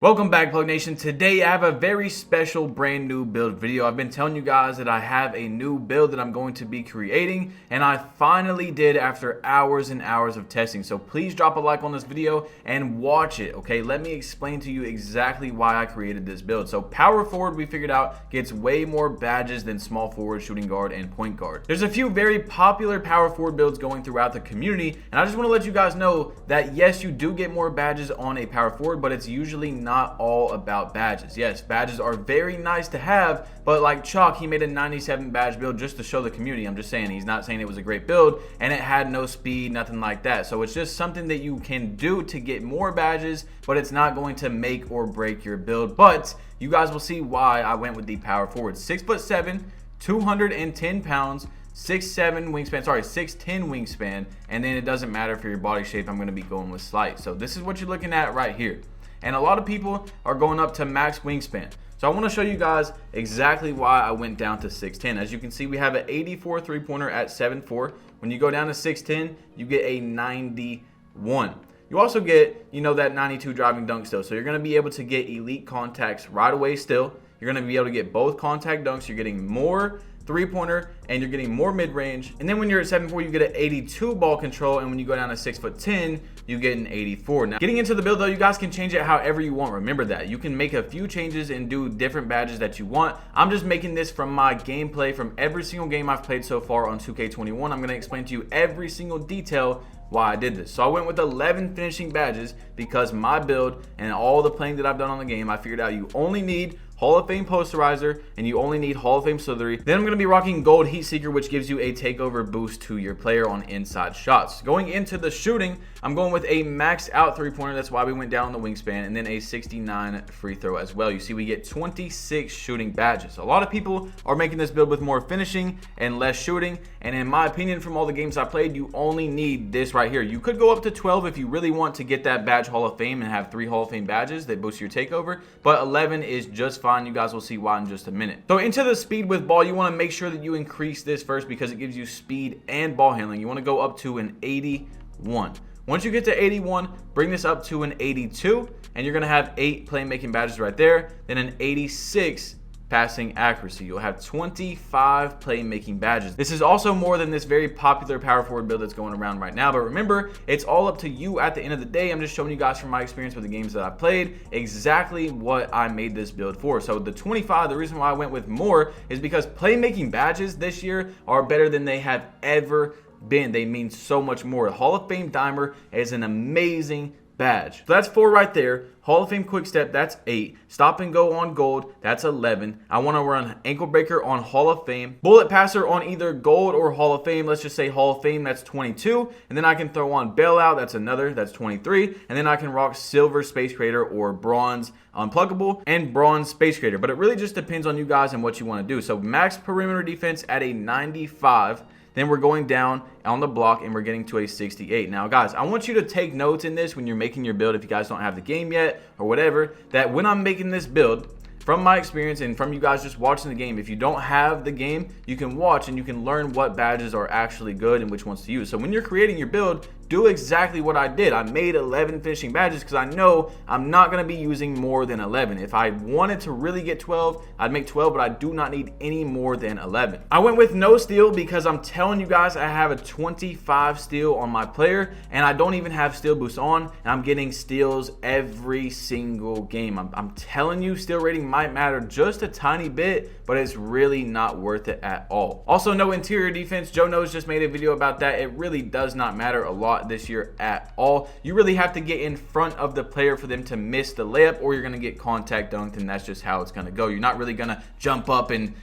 Welcome back, Plug Nation. Today I have a very special brand new build video. I've been telling you guys that I have a new build that I'm going to be creating, and I finally did after hours and hours of testing. So please drop a like on this video and watch it, okay? Let me explain to you exactly why I created this build. So power forward, we figured out, gets way more badges than small forward, shooting guard, and point guard. There's a few very popular power forward builds going throughout the community, and I just want to let you guys know that yes, you do get more badges on a power forward, but it's usually not all about badges. Yes, badges are very nice to have, but like Chalk, he made a 97 badge build just to show the community. I'm just saying, he's not saying it was a great build, and it had no speed, nothing like that. So it's just something that you can do to get more badges, but it's not going to make or break your build. But you guys will see why I went with the power forward. 6'7", 210 pounds, 6'7" wingspan, 6'10" wingspan, and then it doesn't matter for your body shape. I'm going to be going with slight. So this is what you're looking at right here. And a lot of people are going up to max wingspan. So I want to show you guys exactly why I went down to 6'10". As you can see, we have an 84 three-pointer at 7'4". When you go down to 6'10", you get a 91. You also get, that 92 driving dunk still. So you're going to be able to get elite contacts right away still. You're going to be able to get both contact dunks. You're getting more three-pointer, and you're getting more mid-range. And then when you're at 7'4", you get an 82 ball control, and when you go down to 6'10", you get an 84. Now, getting into the build though, you guys can change it however you want. Remember that. You can make a few changes and do different badges that you want. I'm just making this from my gameplay from every single game I've played so far on 2K21. I'm going to explain to you every single detail why I did this. So I went with 11 finishing badges because my build and all the playing that I've done on the game, I figured out you only need Hall of Fame Posterizer, and you only need Hall of Fame Slithery. Then I'm going to be rocking Gold Heat Seeker, which gives you a takeover boost to your player on inside shots. Going into the shooting, I'm going with a maxed out three-pointer. That's why we went down on the wingspan, and then a 69 free throw as well. You see, we get 26 shooting badges. A lot of people are making this build with more finishing and less shooting, and in my opinion, from all the games I played, you only need this right here. You could go up to 12 if you really want to get that badge Hall of Fame and have 3 Hall of Fame badges that boost your takeover, but 11 is just fine. You guys will see why in just a minute. So into the speed with ball, you want to make sure that you increase this first because it gives you speed and ball handling. You want to go up to an 81. Once you get to 81, bring this up to an 82, and you're going to have 8 playmaking badges right there, then an 86 passing accuracy. You'll have 25 playmaking badges. This is also more than this very popular power forward build that's going around right now, but remember, it's all up to you at the end of the day. I'm just showing you guys from my experience with the games that I've played exactly what I made this build for. So the 25, the reason why I went with more is because playmaking badges this year are better than they have ever been. They mean so much more. Hall of Fame Dimer is an amazing badge. So that's 4 right there. Hall of Fame Quick Step, that's 8. Stop and Go on Gold, that's 11. I want to run Ankle Breaker on Hall of Fame. Bullet Passer on either Gold or Hall of Fame. Let's just say Hall of Fame, that's 22. And then I can throw on Bailout, that's 23. And then I can rock Silver Space Creator or Bronze Unpluggable and Bronze Space Creator. But it really just depends on you guys and what you want to do. So max perimeter defense at a 95. Then we're going down on the block and we're getting to a 68. Now, guys, I want you to take notes in this when you're making your build if you guys don't have the game yet or whatever, that when I'm making this build, from my experience and from you guys just watching the game, if you don't have the game, you can watch and you can learn what badges are actually good and which ones to use. So when you're creating your build, do exactly what I did. I made 11 finishing badges because I know I'm not going to be using more than 11. If I wanted to really get 12, I'd make 12, but I do not need any more than 11. I went with no steal because I'm telling you guys I have a 25 steal on my player, and I don't even have steal boost on, and I'm getting steals every single game. I'm telling you, steal rating might matter just a tiny bit, but it's really not worth it at all. Also, no interior defense. Joe Knows just made a video about that. It really does not matter a lot this year at all. You really have to get in front of the player for them to miss the layup, or you're going to get contact dunked, and that's just how it's going to go. You're not really going to jump up and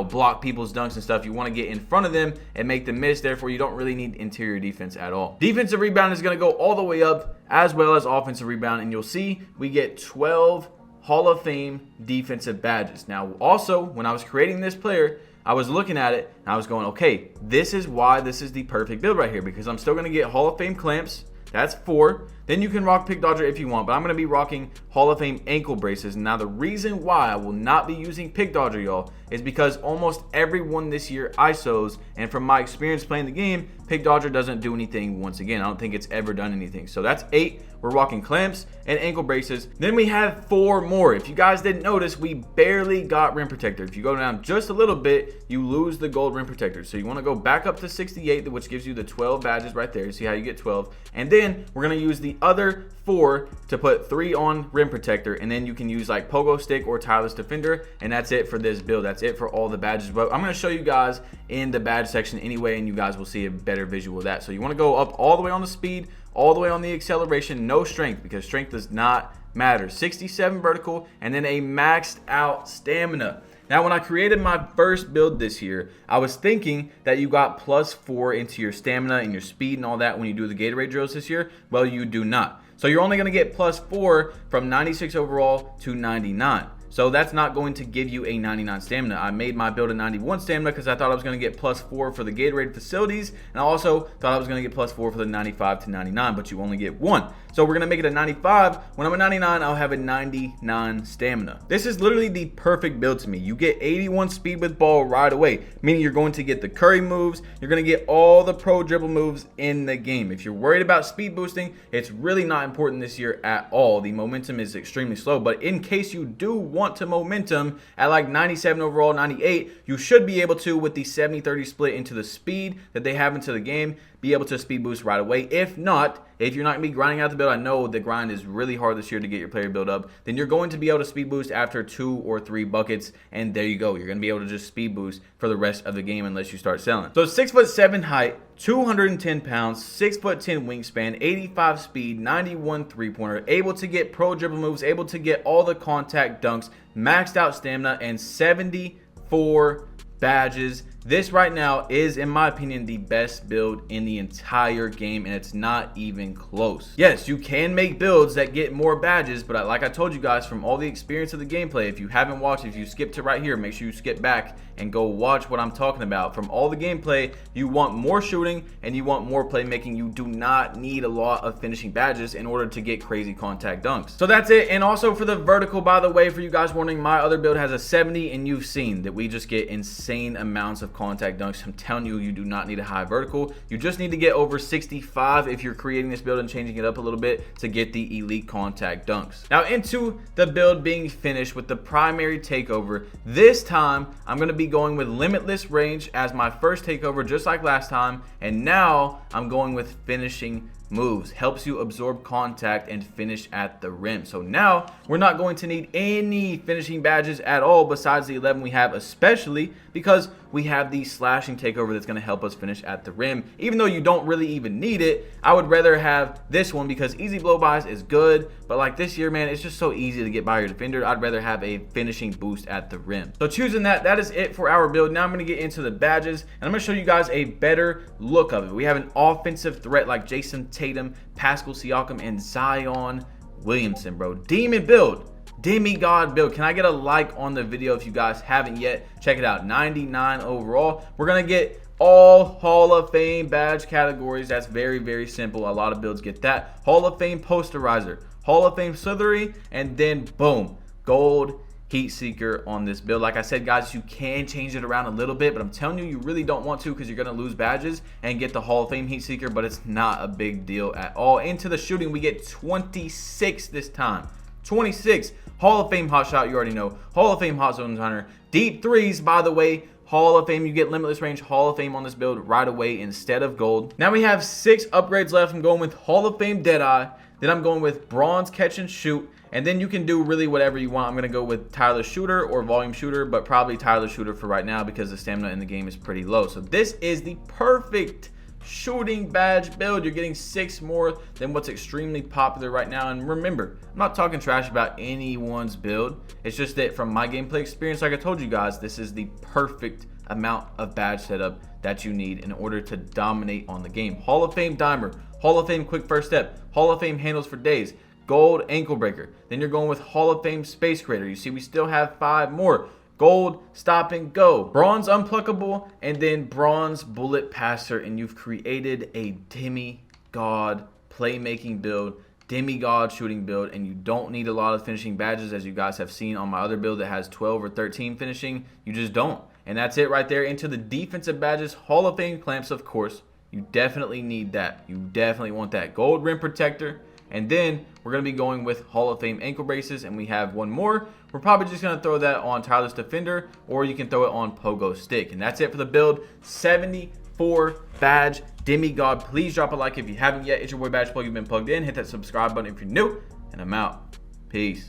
block people's dunks and stuff. You want to get in front of them and make them miss. Therefore, you don't really need interior defense at all. Defensive rebound is going to go all the way up, as well as offensive rebound, and you'll see we get 12 Hall of Fame defensive badges. Now, also, when I was creating this player, I was looking at it and I was going, okay, this is why this is the perfect build right here, because I'm still going to get Hall of Fame clamps. That's 4. then you can rock Pick Dodger if you want, but I'm going to be rocking Hall of Fame ankle braces. Now, the reason why I will not be using Pick Dodger, y'all, is because almost everyone this year ISOs, and from my experience playing the game, Pick Dodger doesn't do anything once again. I don't think it's ever done anything. So that's 8. We're rocking clamps and ankle braces. Then we have 4 more. If you guys didn't notice, we barely got rim protector. If you go down just a little bit, you lose the gold rim protector. So you want to go back up to 68, which gives you the 12 badges right there. You see how you get 12. And then we're going to use the other 4 to put 3 on rim protector, and then you can use like pogo stick or tireless defender, and that's it for this build. That's it for all the badges, but I'm going to show you guys in the badge section anyway, and you guys will see a better visual of that. So you want to go up all the way on the speed, all the way on the acceleration, no strength, because strength does not matter. 67 vertical, and then a maxed out stamina. Now, when I created my first build this year, I was thinking that you got +4 into your stamina and your speed and all that when you do the Gatorade drills this year. Well, you do not. So you're only going to get +4 from 96 overall to 99. So that's not going to give you a 99 stamina. I made my build a 91 stamina because I thought I was going to get +4 for the Gatorade facilities, and I also thought I was going to get +4 for the 95 to 99, but you only get 1. So we're going to make it a 95. When I'm a 99, I'll have a 99 stamina. This is literally the perfect build to me. You get 81 speed with ball right away, meaning you're going to get the Curry moves. You're going to get all the pro dribble moves in the game. If you're worried about speed boosting, it's really not important this year at all. The momentum is extremely slow, but in case you do want to momentum at like 97 overall, 98, you should be able to, with the 70-30 split into the speed that they have into the game, be able to speed boost right away. If not, if you're not going to be grinding out the build, I know the grind is really hard this year to get your player build up, then you're going to be able to speed boost after 2 or 3 buckets, and there you go. You're going to be able to just speed boost for the rest of the game unless you start selling. So 6'7" height, 210 pounds, 6'10" wingspan, 85 speed, 91 3-pointer, able to get pro dribble moves, able to get all the contact dunks, maxed out stamina, and 74 badges. This right now is, in my opinion, the best build in the entire game, and it's not even close. Yes, you can make builds that get more badges, but like I told you guys, from all the experience of the gameplay, if you haven't watched, if you skip to right here, make sure you skip back and go watch what I'm talking about. From all the gameplay, you want more shooting and you want more playmaking. You do not need a lot of finishing badges in order to get crazy contact dunks. So that's it. And also for the vertical, by the way, for you guys wondering, my other build has a 70, and you've seen that we just get insane amounts of contact dunks. I'm telling you, you do not need a high vertical. You just need to get over 65 if you're creating this build and changing it up a little bit to get the elite contact dunks. Now into the build being finished with the primary takeover. This time I'm going to be going with limitless range as my first takeover, just like last time, and now I'm going with finishing moves. Helps you absorb contact and finish at the rim. So now we're not going to need any finishing badges at all besides the 11 we have, especially because we have the slashing takeover that's going to help us finish at the rim. Even though you don't really even need it, I would rather have this one because easy blow bys is good, but like this year, man, it's just so easy to get by your defender. I'd rather have a finishing boost at the rim. So choosing that is it for our build. Now I'm going to get into the badges, and I'm going to show you guys a better look of it. We have an offensive threat like Jason Tatum, Pascal Siakam, and Zion Williamson, bro. Demon build. Demigod build. Can I get a like on the video if you guys haven't yet? Check it out. 99 overall. We're going to get all Hall of Fame badge categories. That's very, very simple. A lot of builds get that. Hall of Fame posterizer, Hall of Fame slithery, and then boom, gold heat seeker on this build. Like I said, guys, you can change it around a little bit, but I'm telling you, you really don't want to because you're going to lose badges and get the Hall of Fame heat seeker, but it's not a big deal at all. Into the shooting, we get 26 this time. 26. Hall of Fame hot shot, you already know. Hall of Fame hot zone hunter. Deep threes, by the way. Hall of Fame, you get limitless range, Hall of Fame on this build right away instead of gold. Now we have 6 upgrades left. I'm going with Hall of Fame Deadeye. Then I'm going with bronze catch and shoot. And then you can do really whatever you want. I'm going to go with tireless shooter or volume shooter, but probably tireless shooter for right now because the stamina in the game is pretty low. So this is the perfect shooting badge build. You're getting 6 more than what's extremely popular right now. And remember, I'm not talking trash about anyone's build. It's just that from my gameplay experience, like I told you guys, this is the perfect amount of badge setup that you need in order to dominate on the game. Hall of Fame dimer, Hall of Fame quick first step, Hall of Fame handles for days, gold ankle breaker. Then you're going with Hall of Fame space creator. You see, we still have 5 more. Gold stop and go, bronze unpluckable, and then bronze bullet passer, and you've created a demigod playmaking build demigod shooting build, and you don't need a lot of finishing badges, as you guys have seen on my other build that has 12 or 13 finishing. You just don't. And that's it right there. Into the defensive badges, Hall of Fame clamps, of course. You definitely need that. You definitely want that gold rim protector. And then we're going to be going with Hall of Fame ankle braces, and we have one more. We're probably just going to throw that on Tireless Defender, or you can throw it on Pogo Stick. And that's it for the build. 74 badge demigod. Please drop a like if you haven't yet. It's your boy Badge Plug. You've been plugged in. Hit that subscribe button if you're new, and I'm out. Peace.